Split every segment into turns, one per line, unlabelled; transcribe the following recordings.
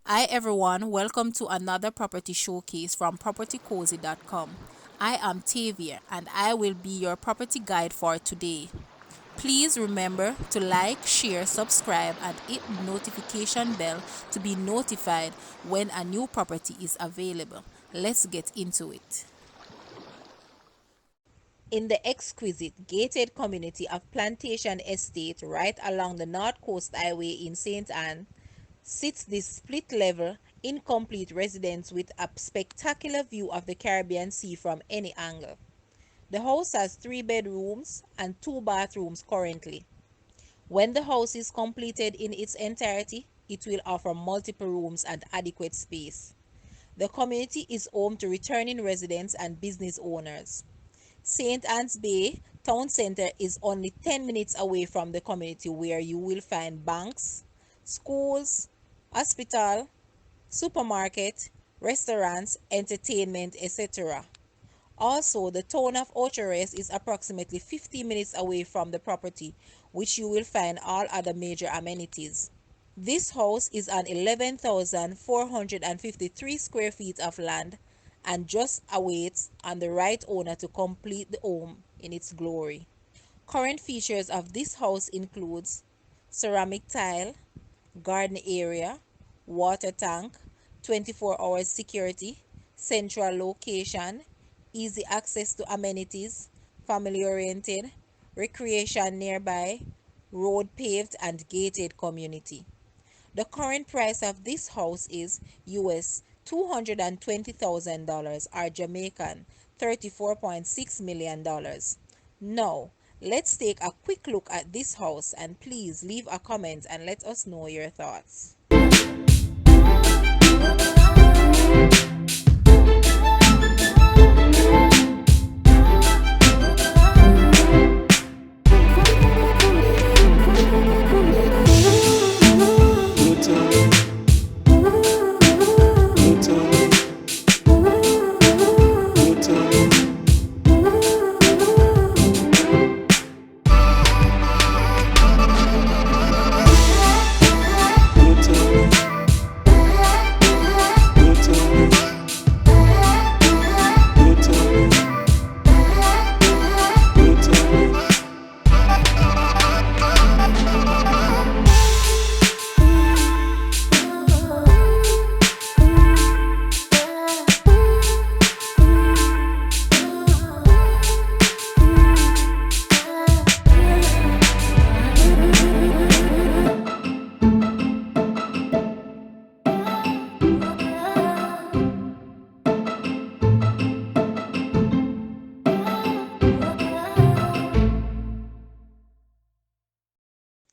Hi everyone, welcome to another property showcase from PropertyCozy.com. I am Tavia and I will be your property guide for today. Please remember to like, share, subscribe and hit the notification bell to be notified when a new property is available. Let's get into it. In the exquisite gated community of Plantation Estate right along the North Coast Highway in St. Anne, sits this split-level, incomplete residence with a spectacular view of the Caribbean Sea from any angle. The house has 3 bedrooms and 2 bathrooms currently. When the house is completed in its entirety, it will offer multiple rooms and adequate space. The community is home to returning residents and business owners. St. Anne's Bay Town Center is only 10 minutes away from the community, where you will find banks, schools, hospital, supermarket, restaurants, entertainment, etc. Also, the town of Ocheres is approximately 50 minutes away from the property, which you will find all other major amenities. This house is on 11,453 square feet of land and just awaits on the right owner to complete the home in its glory. Current features of this house includes ceramic tile, garden area, water tank, 24 hours security, central location, easy access to amenities, family oriented, recreation nearby, road paved and gated community. The current price of this house is US $220,000 or Jamaican $34.6 million. Now, let's take a quick look at this house and please leave a comment and let us know your thoughts.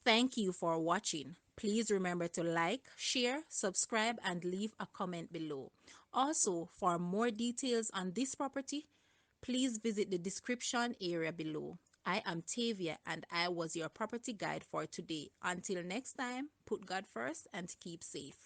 Thank you for watching. Please remember to like, share, subscribe, and leave a comment below. Also, for more details on this property, please visit the description area below. I am Tavia and I was your property guide for today. Until next time, put God first and keep safe.